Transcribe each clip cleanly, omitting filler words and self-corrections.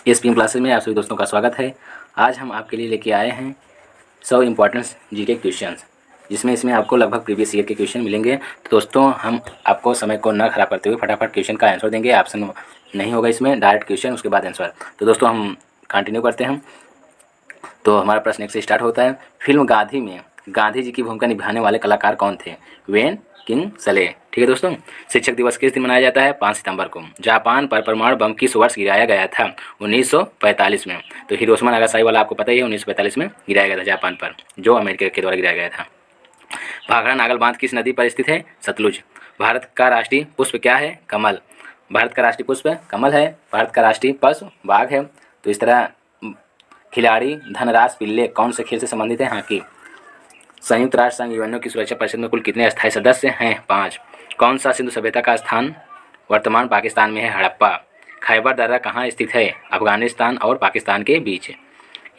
इस PM classes में आप सभी दोस्तों का स्वागत है। आज हम आपके लिए लेके आए हैं 100 इम्पॉर्टेंट जीके क्वेश्चंस, जिसमें इसमें आपको लगभग प्रीवियस ईयर के क्वेश्चन मिलेंगे। तो दोस्तों हम आपको समय को न खराब करते हुए फटाफट क्वेश्चन का आंसर देंगे। ऑप्शन नहीं होगा इसमें, डायरेक्ट क्वेश्चन उसके बाद आंसर। तो दोस्तों हम कंटिन्यू करते हैं। तो हमारा प्रश्न एक से स्टार्ट होता है। फिल्म गांधी में गांधी जी की भूमिका निभाने वाले कलाकार कौन थे? वेन किंगसले। ठीक है दोस्तों। शिक्षक दिवस किस दिन मनाया जाता है? 5 सितंबर को। जापान पर परमाणु बम किस वर्ष गिराया गया था? 1945 में। तो हिरोशिमा नागासाकी वाला आपको पता ही है, 1945 में गिराया गया था जापान पर, जो अमेरिका के द्वारा गिराया गया था। भाखड़ा नागल बांध किस नदी पर स्थित है? सतलुज। भारत का राष्ट्रीय पुष्प क्या है? कमल। भारत का राष्ट्रीय पुष्प कमल है। भारत का राष्ट्रीय पशु बाघ है। तो इस तरह खिलाड़ी धनराज पिल्ले कौन से खेल से संबंधित है? हॉकी। संयुक्त राष्ट्र संघ यूएनओ की सुरक्षा परिषद में कुल कितने अस्थायी सदस्य हैं? 5। कौन सा सिंधु सभ्यता का स्थान वर्तमान पाकिस्तान में है? हड़प्पा। खैबर दर्रा कहाँ स्थित है? अफगानिस्तान और पाकिस्तान के बीच।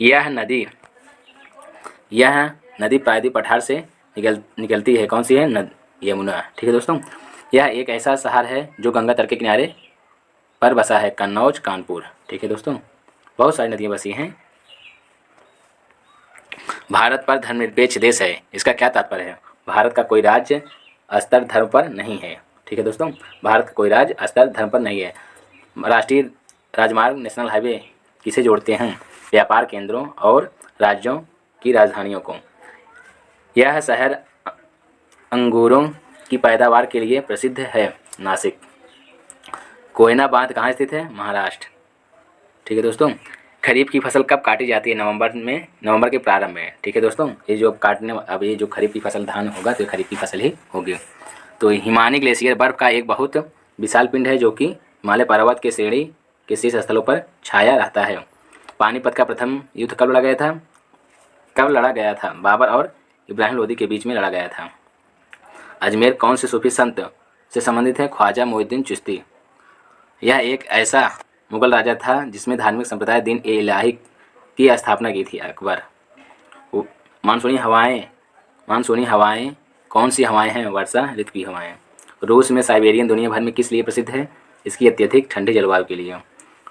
यह नदी प्रायद्वीप पठार से निकलती है। कौन सी है? यमुना। ठीक है दोस्तों। यह एक ऐसा शहर है जो गंगा तट के किनारे पर बसा है। कन्नौज, कानपुर। ठीक है दोस्तों। बहुत सारी नदियाँ बसी हैं। भारत पर धर्मनिरपेक्ष देश है, इसका क्या तात्पर्य है? भारत का कोई राज्य स्तर धर्म पर नहीं है। ठीक है दोस्तों। भारत का कोई राज्य स्तर धर्म पर नहीं है। राष्ट्रीय राजमार्ग नेशनल हाईवे किसे जोड़ते हैं? व्यापार केंद्रों और राज्यों की राजधानियों को। यह शहर अंगूरों की पैदावार के लिए प्रसिद्ध है। नासिक। कोयना बांध कहाँ स्थित है? महाराष्ट्र। ठीक है दोस्तों। खरीफ की फसल कब काटी जाती है? नवंबर के प्रारंभ में। ठीक है दोस्तों। ये जो खरीफ की फसल धान होगा तो खरीफ की फसल ही होगी। तो हिमानी ग्लेशियर बर्फ का एक बहुत विशाल पिंड है जो कि हिमालय पर्वत के श्रेणी के शीर्ष स्थलों पर छाया रहता है। पानीपत का प्रथम युद्ध कब लड़ा गया था? बाबर और इब्राहिम लोदी के बीच में लड़ा गया था। अजमेर कौन से सूफी संत से संबंधित है? ख्वाजा मोइनुद्दीन चिश्ती। यह एक ऐसा मुगल राजा था जिसमें धार्मिक संप्रदाय दीन ए इलाही की स्थापना की थी। अकबर। मानसूनी हवाएं कौन सी हवाएं हैं? वर्षा ऋतु की हवाएं। रूस में साइबेरियन दुनिया भर में किस लिए प्रसिद्ध है? इसकी अत्यधिक ठंडी जलवायु के लिए।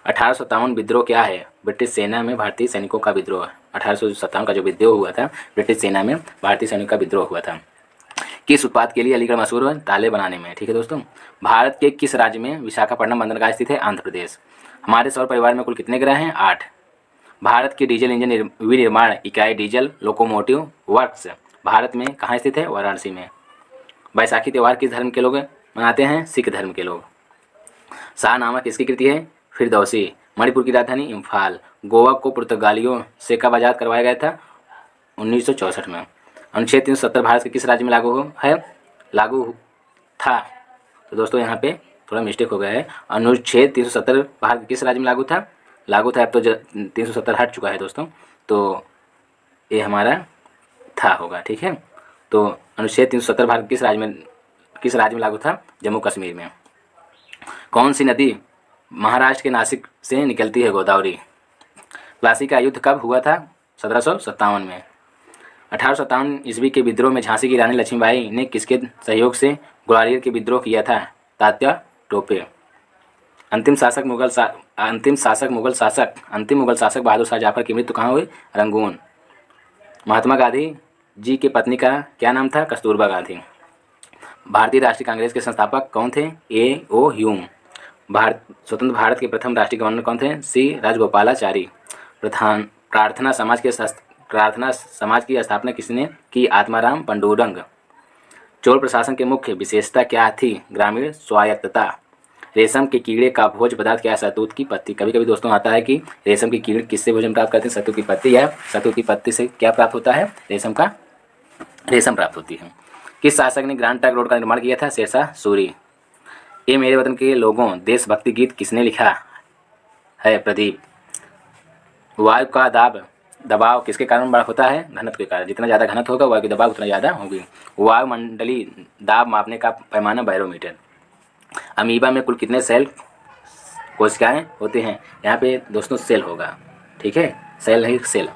1857 विद्रोह क्या है? ब्रिटिश सेना में भारतीय सैनिकों का विद्रोह। 1857 का जो विद्रोह हुआ था, ब्रिटिश सेना में भारतीय सैनिकों का विद्रोह हुआ था। किस उत्पाद के लिए अलीगढ़ मशहूर है? ताले बनाने में। ठीक है दोस्तों। भारत के किस राज्य में विशाखापट्टनम बंदरगाह स्थित है? आंध्र प्रदेश। हमारे सौर परिवार में कुल कितने ग्रह हैं? 8। भारत की डीजल इंजन विनिर्माण इकाई डीजल लोकोमोटिव वर्क्स भारत में कहाँ स्थित है? वाराणसी में। बैसाखी त्यौहार किस धर्म के लोग मनाते हैं? सिख धर्म के लोग। शाहनामा किसकी कृति है? फिरदौसी। मणिपुर की राजधानी इम्फाल। गोवा को पुर्तगालियों से कब आज़ाद करवाया गया था? 1964 में। अनुच्छेद 370 भारत के किस राज्य में लागू था? तो दोस्तों यहाँ पे थोड़ा मिस्टेक हो गया है। अनुच्छेद 370 भारत के किस राज्य में लागू था? अब तो 370 हट चुका है दोस्तों, तो ये हमारा था होगा। ठीक है। तो अनुच्छेद 370 भारत किस राज्य में लागू था? जम्मू कश्मीर में। कौन सी नदी महाराष्ट्र के नासिक से निकलती है? गोदावरी। प्लासी का युद्ध कब हुआ था? 1757 में। 1857 ईस्वी के विद्रोह में झांसी की रानी लक्ष्मीबाई ने किसके सहयोग से ग्वालियर के विद्रोह किया था? तात्या टोपे। अंतिम मुगल शासक बहादुर शाह जाफर की मृत्यु कहाँ हुई? रंगून। महात्मा गांधी जी की पत्नी का क्या नाम था? कस्तूरबा गांधी। भारतीय राष्ट्रीय कांग्रेस के संस्थापक कौन थे? A.O. ह्यूम। स्वतंत्र भारत के प्रथम राष्ट्रीय गवर्नर कौन थे? C. राजगोपालाचारी। प्रार्थना समाज की स्थापना किसने की? आत्माराम पंडुरंग। चोल प्रशासन की मुख्य विशेषता क्या थी? ग्रामीण स्वायत्तता। रेशम के कीड़े का भोज पदार्थ क्या है? शहतूत की पत्ती। कभी कभी दोस्तों आता है कि रेशम के कीड़े किससे भोजन प्राप्त करते हैं? शहतूत की पत्ती। या शहतूत की पत्ती से क्या प्राप्त होता है? रेशम प्राप्त होती है। किस शासक ने ग्रैंड ट्रंक रोड का निर्माण किया था? शेरशाह सूरी। ये मेरे वतन के लोगों देशभक्ति गीत किसने लिखा है? प्रदीप। वायु का दबाव किसके कारण बड़ा होता है? घनत्व के कारण। जितना ज़्यादा घनत्व होगा वायु की दबाव उतना ज़्यादा होगी। वायुमंडलीय दाब मापने का पैमाना बैरोमीटर। अमीबा में कुल कितने सेल कोशिकाएं होते हैं? यहाँ पे दोस्तों सेल होगा। ठीक है, सेल नहीं सेल।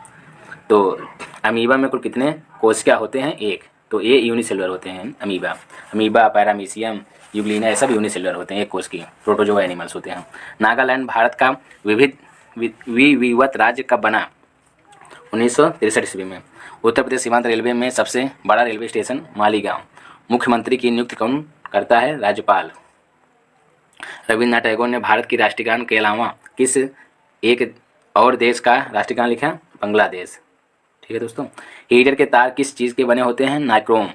तो अमीबा में कुल कितने कोशिका होते हैं? 1। तो ये यूनिसेलुलर होते हैं अमीबा, पैरामीशियम, यूग्लिना, ये सब यूनिसेलुलर होते हैं, एक कोश की प्रोटोजोआ एनिमल्स होते हैं। नागालैंड भारत का विविध विधिवत राज्य कब बना? 1963 ईस्वी में। उत्तर प्रदेश सीमांत रेलवे में सबसे बड़ा रेलवे स्टेशन मालीगांव। मुख्यमंत्री की नियुक्ति कौन करता है? राज्यपाल। रविन्द्रनाथ टैगोर ने भारत की राष्ट्रीय गान के अलावा किस एक और देश का राष्ट्रीय गान लिखा? बांग्लादेश। ठीक है दोस्तों। हीटर के तार किस चीज़ के बने होते हैं? नाइक्रोम।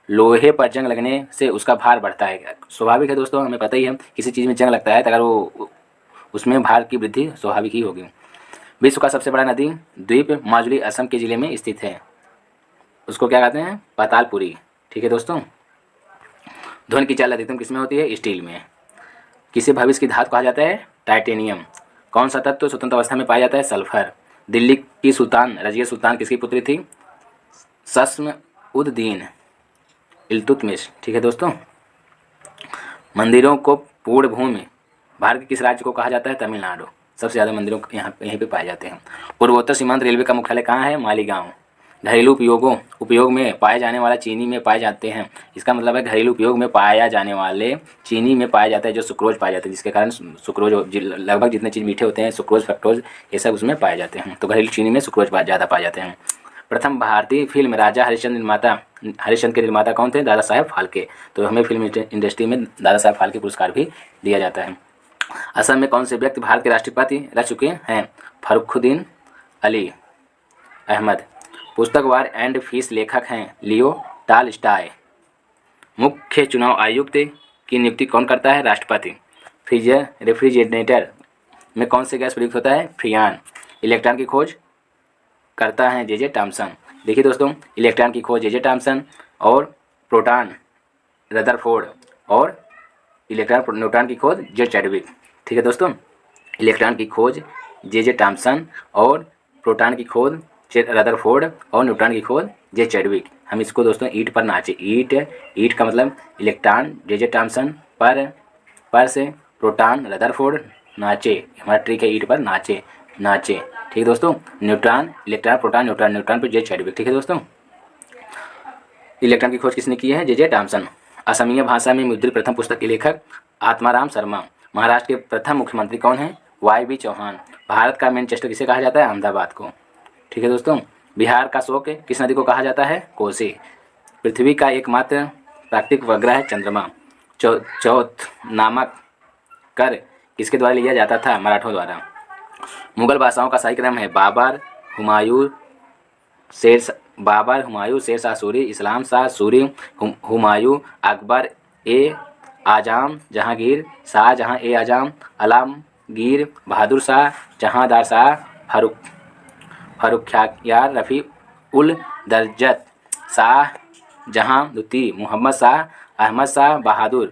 लोहे पर जंग लगने से उसका भार बढ़ता है। स्वाभाविक है दोस्तों, हमें पता ही है किसी चीज़ में जंग लगता है तो अगर वो उसमें भार की वृद्धि स्वाभाविक ही होगी। विश्व का सबसे बड़ा नदी द्वीप माजुली असम के ज़िले में स्थित है। उसको क्या कहते हैं? पातालपुरी। ठीक है दोस्तों। ध्वनि की चाल अधिकतम किसमें होती है? स्टील में। किसे भविष्य की धातु कहा जाता है? टाइटेनियम। कौन सा तत्व स्वतंत्र अवस्था में पाया जाता है? सल्फर। दिल्ली की सुल्तान रजिया सुल्तान किसकी पुत्री थी? शम्स-उद-दीन इल्तुतमिश। ठीक है दोस्तों। मंदिरों को पूर्ण भूमि भारत के किस राज्य को कहा जाता है? तमिलनाडु। सबसे ज़्यादा मंदिरों यहीं पे पाए जाते हैं। पूर्वोत्तर सीमांत रेलवे का मुख्यालय कहाँ है? मालीगांव। घरेलू उपयोग में पाए जाने वाला चीनी में पाए जाते हैं। इसका मतलब है घरेलू उपयोग में पाया जाने वाले चीनी में पाया जाता है जो सुक्रोज पाया जाता है, जिसके कारण सुक्रोज लगभग जितने चीज़ मीठे होते हैं सुक्रोज फ्रक्टोज ये सब उसमें पाए जाते हैं। तो घरेलू चीनी में सुक्रोज ज़्यादा पाए जाते हैं। प्रथम भारतीय फिल्म राजा हरिश्चंद्र के निर्माता कौन थे? दादा साहेब फाल्के। तो हमें फिल्म इंडस्ट्री में दादा साहेब फाल्के पुरस्कार भी दिया जाता है। असम में कौन से व्यक्ति भारत के राष्ट्रपति रह चुके हैं? फरुखुद्दीन अली अहमद। पुस्तक वार एंड फीस लेखक हैं? लियो टॉलस्टॉय। मुख्य चुनाव आयुक्त की नियुक्ति कौन करता है? राष्ट्रपति। रेफ्रिजरेटर में कौन से गैस प्रयुक्त होता है? फ्रियान। इलेक्ट्रॉन की खोज करता है जे टॉमसन। देखिए दोस्तों, इलेक्ट्रॉन की खोज जे टॉमसन और प्रोटॉन रदरफोर्ड और न्यूट्रॉन की खोज जे चैडविक। ठीक है दोस्तों। इलेक्ट्रॉन की खोज जे टॉमसन और प्रोटॉन की खोज रदरफोर्ड और न्यूट्रॉन की खोज जे चैडविक। हम इसको दोस्तों ईट पर नाचे। ईट का मतलब इलेक्ट्रॉन जे टॉमसन पर से प्रोटॉन रदरफोर्ड नाचे। हमारा ट्रिक है ईट पर नाचे। ठीक है दोस्तों। न्यूट्रॉन इलेक्ट्रॉन प्रोटॉन न्यूट्रॉन पर जे चैडविक। ठीक है दोस्तों। इलेक्ट्रॉन की खोज किसने की है? जे टॉमसन। असमिया भाषा में मुद्रित प्रथम पुस्तक के लेखक आत्माराम शर्मा। महाराष्ट्र के प्रथम मुख्यमंत्री कौन है? वाई चौहान। भारत का मैनचेस्टर किसे कहा जाता है? अहमदाबाद को। ठीक है दोस्तों। बिहार का शोक किस नदी को कहा जाता है? कोसी। पृथ्वी का एकमात्र प्राकृतिक उपग्रह है चंद्रमा। चौथ नामक कर किसके द्वारा लिया जाता था? मराठों द्वारा। मुगल बादशाहों का शाही क्रम है? बाबर, हुमायूं, शेर शाह सूरी, इस्लाम शाह सूरी, हुमायूं, अकबर ए आजम, जहांगीर, शाहजहां ए आजम, आलमगीर, बहादुर शाह, जहांदार शाह, फर्रुख्यार, रफ़ी उल दरजत, शाहजहां द्वितीय, मोहम्मद शाह, अहमद शाह बहादुर,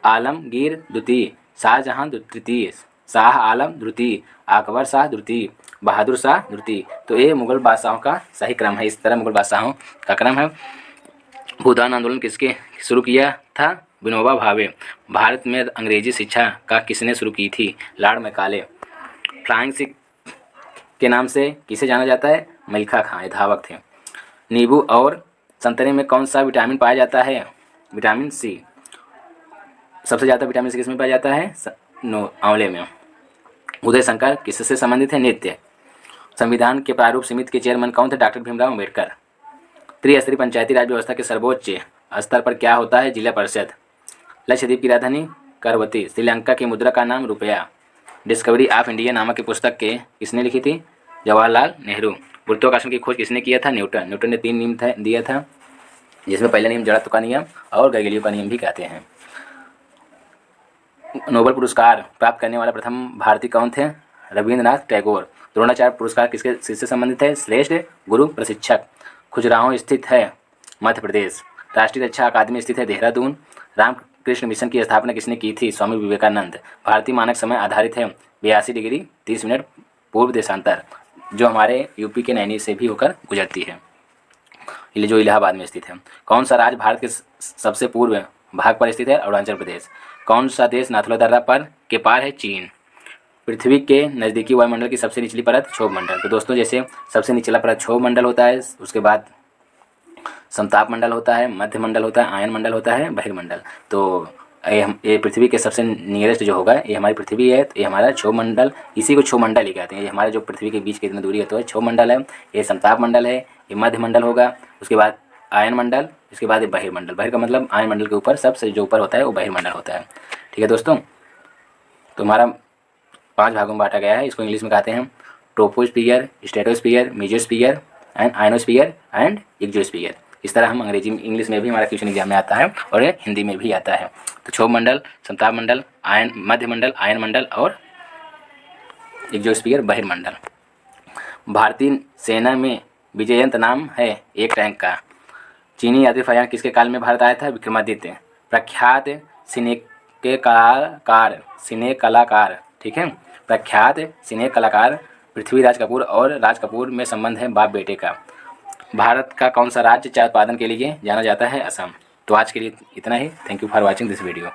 आलमगीर द्वितीय, शाहजहां तृतीय, शाह आलम द्वितीय, अकबर शाह द्वितीय, बहादुर शाह द्वितीय। तो ये मुगल बादशाहों का सही क्रम है। इस तरह मुगल बादशाहों का क्रम है। भूदान आंदोलन किसके शुरू किया था? विनोबा भावे। भारत में अंग्रेजी शिक्षा का किसने शुरू की थी? Lord Macaulay. फ्लाइंग सिख के नाम से किसे जाना जाता है? मिल्खा खां, ये धावक थे। नींबू और संतरे में कौन सा विटामिन पाया जाता है? Vitamin C. सबसे ज़्यादा विटामिन सी किसमें पाया जाता है? आंवले में। उदय शंकर किससे संबंधित है? नृत्य। संविधान के प्रारूप समिति के चेयरमैन कौन थे? डॉक्टर भीमराव अम्बेडकर। त्रिस्तरीय पंचायती राज व्यवस्था के सर्वोच्च स्तर पर क्या होता है? जिला परिषद। लक्षद्वीप की राजधानी करवती। श्रीलंका की मुद्रा का नाम रुपया। डिस्कवरी ऑफ इंडिया नामक की पुस्तक के किसने लिखी थी? जवाहरलाल नेहरू। गुरुत्वाकर्षण की खोज किसने किया था? न्यूटन ने 3 नियम दिया था, जिसमें पहला नियम जड़त्व का नियम और गैलीलियो का नियम भी कहते हैं। नोबेल पुरस्कार प्राप्त करने वाला प्रथम भारतीय कौन थे? रविन्द्रनाथ टैगोर। द्रोणाचार्य पुरस्कार किससे संबंधित है? श्रेष्ठ गुरु प्रशिक्षक। खजुराहो स्थित है? मध्य प्रदेश। राष्ट्रीय रक्षा अकादमी स्थित है? देहरादून। रामकृष्ण मिशन की स्थापना किसने की थी? स्वामी विवेकानंद। भारतीय मानक समय आधारित है 82 डिग्री 30 मिनट पूर्व देशांतर, जो हमारे यूपी के नैनी से भी होकर गुजरती है, जो इलाहाबाद में स्थित है। कौन सा राज्य भारत के सबसे पूर्व भाग पर स्थित है? अरुणाचल प्रदेश। कौन सा देश नाथुला दर्रा के पार है? चीन। पृथ्वी के नज़दीकी वायुमंडल की सबसे निचली परत क्षोभ मंडल। तो दोस्तों, जैसे सबसे निचला परत क्षोभ मंडल होता है, उसके बाद समताप मंडल होता है, मध्य मंडल होता है, आयन मंडल होता है, बहिर्मंडल। तो ये पृथ्वी के सबसे नियरेस्ट जो होगा ये हमारी पृथ्वी है, तो ये हमारा क्षोमंडल, इसी को क्षोमंडल ही कहते हैं। ये हमारा जो पृथ्वी के बीच की इतनी दूरी है तो क्षोमंडल है, ये समताप मंडल है, ये मध्य मंडल होगा, उसके बाद आयन मंडल, इसके बाद ये बहिर्मंडल। बहिर का मतलब आयन मंडल के ऊपर सबसे जो ऊपर होता है वो बहिर्मंडल होता है। ठीक है दोस्तों, तो हमारा 5 भागों में बांटा गया है। इसको इंग्लिश में कहते हैं troposphere, stratosphere, mesosphere and ionosphere and exosphere. इस तरह हम अंग्रेजी में, इंग्लिश में भी हमारा क्वेश्चन एग्जाम में आता है और हिंदी में भी आता है। तो क्षोभमंडल, समताप मंडल, आयन मध्य मंडल, आयन मंडल और एक्सोस्फियर बहिर्मंडल। भारतीय सेना में विजयंत नाम है एक टैंक का। चीनी यात्री यान किसके काल में भारत आया था? विक्रमादित्य। प्रख्यात सिने कलाकार, ठीक है, प्रख्यात सिने कलाकार पृथ्वीराज कपूर और राज कपूर में संबंध है बाप बेटे का। भारत का कौन सा राज्य चाय उत्पादन के लिए जाना जाता है? असम। तो आज के लिए इतना ही। Thank you for watching this video.